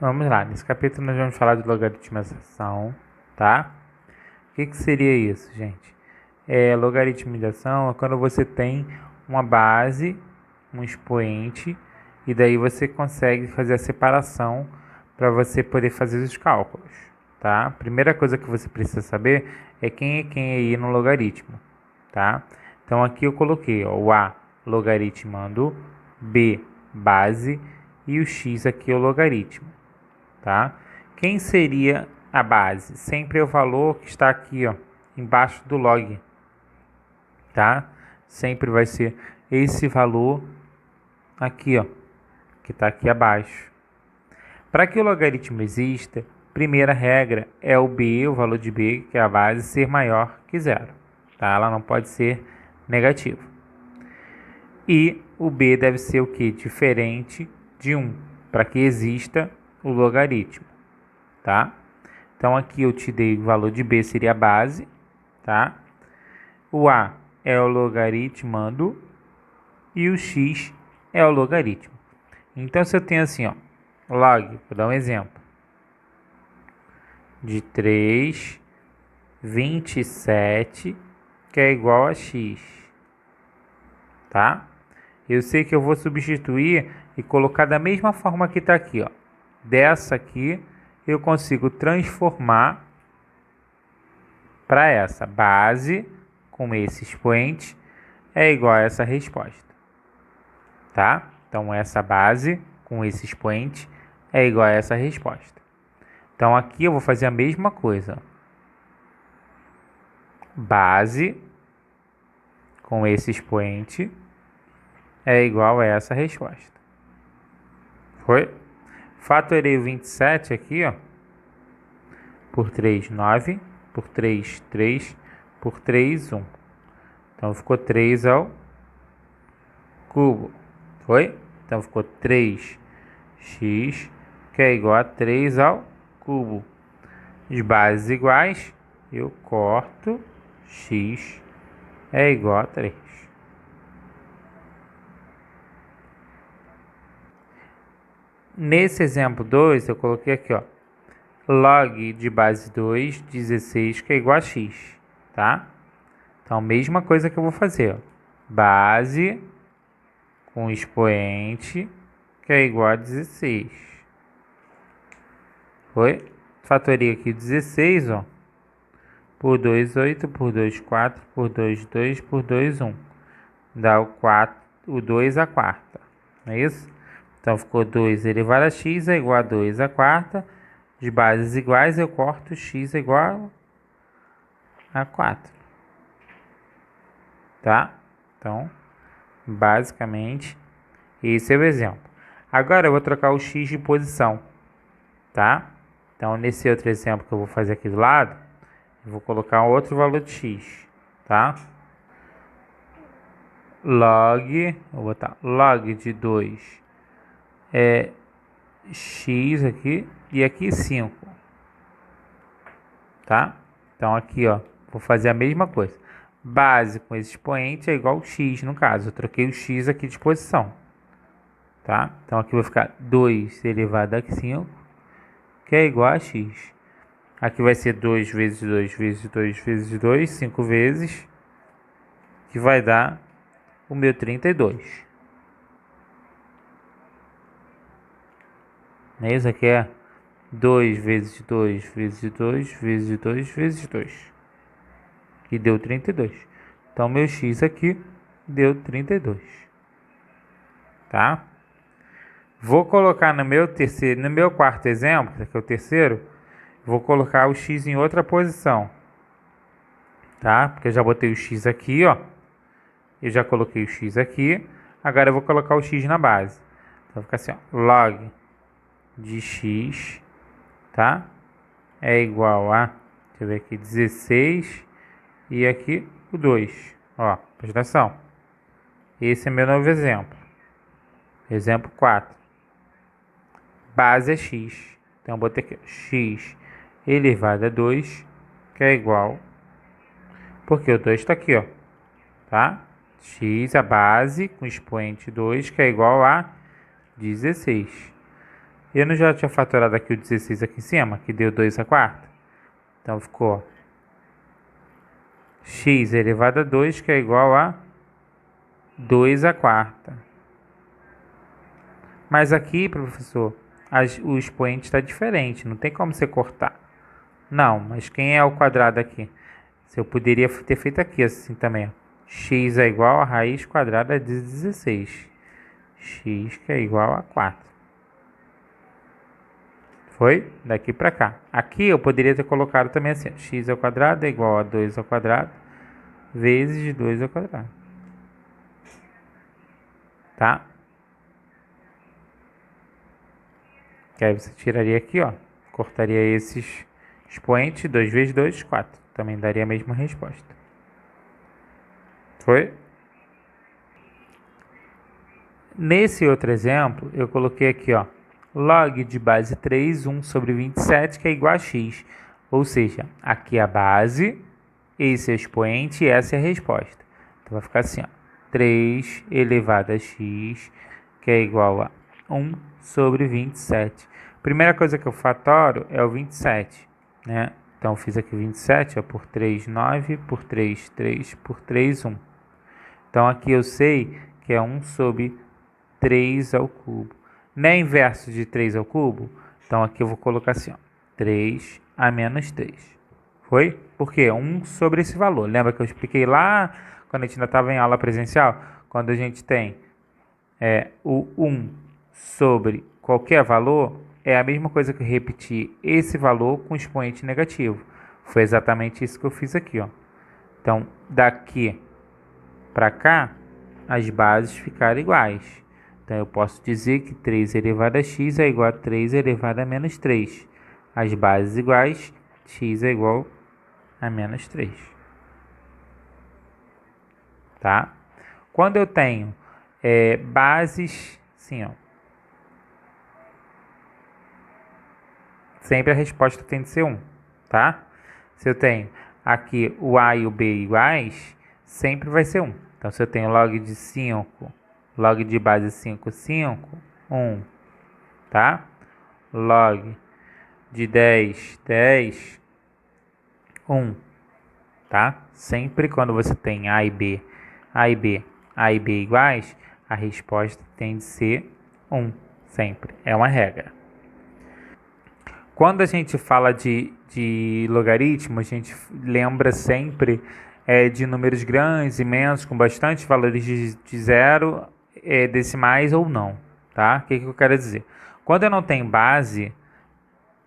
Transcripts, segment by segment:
Vamos lá, nesse capítulo nós vamos falar de logaritmização, tá? O que seria isso, gente? Logaritmização é quando você tem uma base, um expoente, e daí você consegue fazer a separação para você poder fazer os cálculos, tá? Primeira coisa que você precisa saber é quem aí no logaritmo, tá? Então aqui eu coloquei ó, o A logaritmando, B base e o X aqui é o logaritmo, tá? Quem seria a base? Sempre é o valor que está aqui, ó, embaixo do log, tá? Sempre vai ser esse valor aqui, ó, que está aqui abaixo. Para que o logaritmo exista, primeira regra é o b, o valor de b, que é a base, ser maior que zero, tá? Ela não pode ser negativa. E o b deve ser o que? Diferente de 1, para que exista o logaritmo, tá? Então aqui eu te dei o valor de b seria a base, tá? O a é o logaritmando e o x é o logaritmo. Então se eu tenho assim, ó, log, vou dar um exemplo, de 3,27, que é igual a x, tá? Eu sei que eu vou substituir e colocar da mesma forma que está aqui, ó. Dessa aqui eu consigo transformar para essa base com esse expoente é igual a essa resposta, tá? Então essa base com esse expoente é igual a essa resposta. Então aqui eu vou fazer a mesma coisa. Base com esse expoente é igual a essa resposta. Foi? Fatorei o 27 aqui, ó, por 3, 9, por 3, 3, por 3, 1. Então ficou 3 ao cubo. Foi? Então ficou 3x, que é igual a 3 ao cubo. De bases iguais, eu corto, x é igual a 3. Nesse exemplo 2, eu coloquei aqui, ó, log de base 2, 16, que é igual a x, tá? Então, mesma coisa que eu vou fazer, ó, base com expoente, que é igual a 16. Foi? Fatorei aqui 16, ó, por 2, 8, por 2, 4, por 2, 2, por 2, 1. Dá o 2 à quarta, não é isso? Então, ficou 2 elevado a x é igual a 2 à quarta. De bases iguais, eu corto x é igual a 4. Tá? Então, basicamente, esse é o exemplo. Agora, eu vou trocar o x de posição. Tá? Então, nesse outro exemplo que eu vou fazer aqui do lado, eu vou colocar outro valor de x. Tá? Log, vou botar log de 2 é x aqui e aqui 5, tá? Então aqui, ó, vou fazer a mesma coisa. Base com esse expoente é igual a x, no caso, eu troquei o x aqui de posição, tá? Então aqui vai ficar 2 elevado a 5, que é igual a x. Aqui vai ser 2 vezes 2 vezes 2 vezes 2, 5 vezes, que vai dar o meu 32. Isso aqui é 2 vezes 2 vezes 2 vezes 2 vezes 2, que deu 32. Então, meu x aqui deu 32. Tá? Vou colocar no meu quarto exemplo, que é o terceiro, vou colocar o x em outra posição. Tá? Porque eu já botei o x aqui, ó. Eu já coloquei o x aqui. Agora eu vou colocar o x na base. Então, fica assim, ó, log de x, tá? É igual a, deixa eu ver aqui, 16 e aqui o 2. Ó, presta atenção. Esse é meu novo exemplo. Exemplo 4. Base é x. Então, eu botei aqui x elevado a 2, que é igual, porque o 2 está aqui, ó, tá? X, a base, com expoente 2, que é igual a 16. Eu não já tinha fatorado aqui o 16 aqui em cima, que deu 2 à quarta. Então ficou x elevado a 2, que é igual a 2 à quarta. Mas aqui, professor, o expoente está diferente, não tem como você cortar. Não, mas quem é o quadrado aqui? Eu poderia ter feito aqui assim também. Ó. X é igual a raiz quadrada de 16. X que é igual a 4. Foi? Daqui para cá. Aqui eu poderia ter colocado também assim. X ao quadrado é igual a 2 ao quadrado vezes 2 ao quadrado. Tá? Que aí você tiraria aqui, ó. Cortaria esses expoentes. 2 vezes 2, 4. Também daria a mesma resposta. Foi? Nesse outro exemplo, eu coloquei aqui, ó. Log de base 3, 1 sobre 27, que é igual a x. Ou seja, aqui é a base, esse é o expoente e essa é a resposta. Então vai ficar assim, ó. 3 elevado a x, que é igual a 1 sobre 27. Primeira coisa que eu fatoro é o 27, né? Então eu fiz aqui 27, ó, por 3, 9, por 3, 3, por 3, 1. Então aqui eu sei que é 1 sobre 3 ao cubo. Não é inverso de 3 ao cubo? Então aqui eu vou colocar assim, ó, 3 a menos 3. Foi? Por quê? 1 sobre esse valor. Lembra que eu expliquei lá, quando a gente ainda estava em aula presencial? Quando a gente tem o 1 sobre qualquer valor, é a mesma coisa que eu repetir esse valor com expoente negativo. Foi exatamente isso que eu fiz aqui, ó. Então, daqui para cá, as bases ficaram iguais. Então, eu posso dizer que 3 elevado a x é igual a 3 elevado a menos 3. As bases iguais, x é igual a menos 3. Tá? Quando eu tenho bases, assim, ó, sempre a resposta tem de ser 1, tá? Se eu tenho aqui o A e o B iguais, sempre vai ser 1. Então, se eu tenho log de 5, log de base 5, 5, 1, tá? Log de 10, 10, 1, tá? Sempre quando você tem A e B, A e B, A e B iguais, a resposta tem de ser 1, sempre. É uma regra. Quando a gente fala de logaritmo, a gente lembra sempre de números grandes, imensos, com bastante valores de zero, decimais ou não, tá? O que eu quero dizer? Quando eu não tenho base,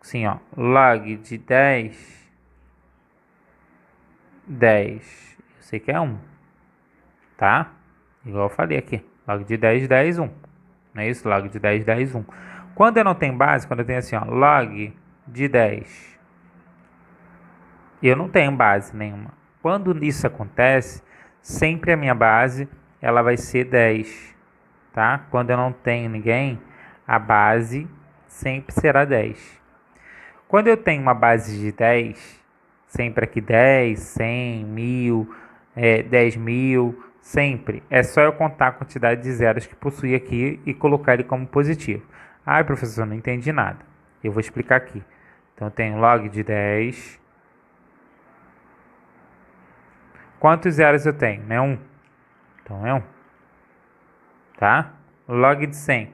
assim, ó, log de 10, 10, eu sei que é 1, tá? Igual eu falei aqui, log de 10, 10, 1. Não é isso? Log de 10, 10, 1. Quando eu não tenho base, quando eu tenho assim, ó, log de 10, eu não tenho base nenhuma. Quando isso acontece, sempre a minha base ela vai ser 10, tá? Quando eu não tenho ninguém, a base sempre será 10. Quando eu tenho uma base de 10, sempre aqui 10, 100, 1000, 10.000, sempre. É só eu contar a quantidade de zeros que possui aqui e colocar ele como positivo. Ai, professor, não entendi nada. Eu vou explicar aqui. Então, eu tenho log de 10. Quantos zeros eu tenho? Né? 1. Então, é 1. Tá? Log de 100.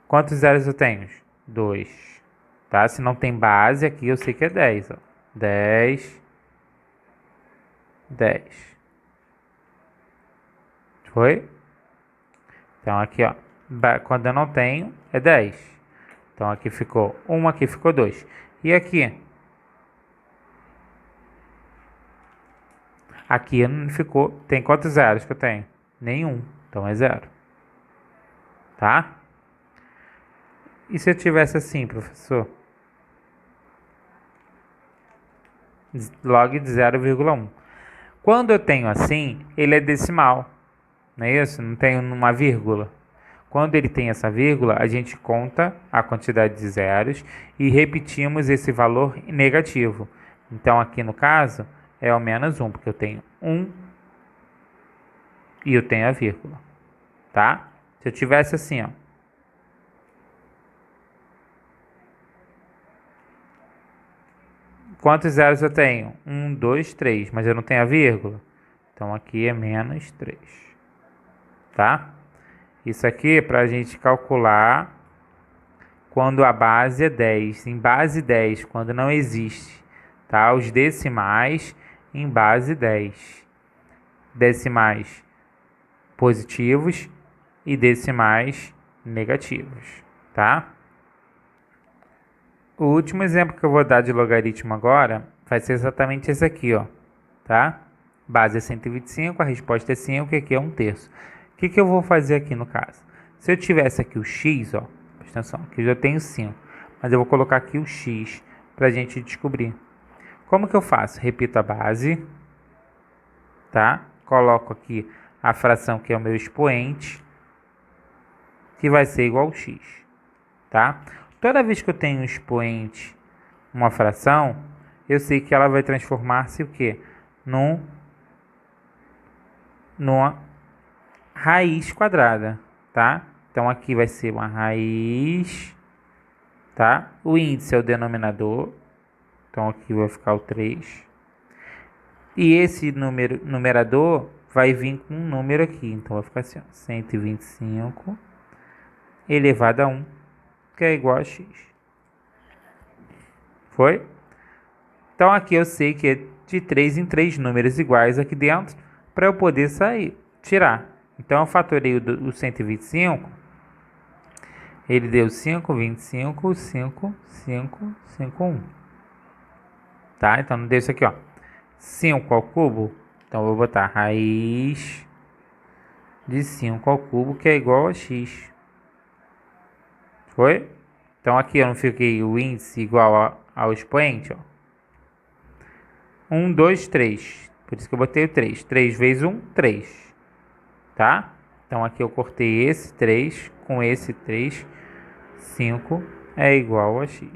Quantos zeros eu tenho? 2. Tá? Se não tem base aqui, eu sei que é 10. Ó. 10. 10. Foi? Então, aqui, ó. Quando eu não tenho, é 10. Então, aqui ficou 1, aqui ficou 2. E aqui? Aqui ficou... Tem quantos zeros que eu tenho? Nenhum. Então, é 0. Tá? E se eu tivesse assim, professor? Log de 0,1. Quando eu tenho assim, ele é decimal. Não é isso? Não tem uma vírgula. Quando ele tem essa vírgula, a gente conta a quantidade de zeros e repetimos esse valor negativo. Então, aqui no caso, é o menos 1, porque eu tenho 1 e eu tenho a vírgula. Tá? Se eu tivesse assim, ó, Quantos zeros eu tenho? 1, 2, 3, mas eu não tenho a vírgula. Então aqui é menos 3, tá? Isso aqui é para a gente calcular quando a base é 10. Em base 10, quando não existe, tá? Os decimais em base 10. Decimais positivos e decimais negativos, tá? O último exemplo que eu vou dar de logaritmo agora vai ser exatamente esse aqui, ó, tá? Base é 125, a resposta é 5 e aqui é 1/3. O que eu vou fazer aqui no caso? Se eu tivesse aqui o x, ó, presta atenção, aqui eu já tenho 5, mas eu vou colocar aqui o x para a gente descobrir. Como que eu faço? Repito a base, tá? Coloco aqui a fração que é o meu expoente, que vai ser igual ao x, tá? Toda vez que eu tenho um expoente, uma fração, eu sei que ela vai transformar-se o quê? Numa raiz quadrada, tá? Então aqui vai ser uma raiz, tá? O índice é o denominador, então aqui vai ficar o 3. E esse numerador vai vir com um número aqui, então vai ficar assim, ó, 125 elevado a 1, que é igual a x. Foi? Então aqui eu sei que é de 3 em 3 números iguais aqui dentro, para eu poder tirar. Então eu fatorei o 125, ele deu 5, 25, 5, 5, 5, 1. Tá? Então não deu isso aqui, ó. 5 ao cubo, então eu vou botar raiz de 5 ao cubo, que é igual a x. Foi? Então aqui eu não fiquei o índice igual ao expoente, ó. 1, 2, 3. Por isso que eu botei o 3. 3 vezes 1, 3. Tá? Então aqui eu cortei esse 3 com esse 3. 5 é igual a x.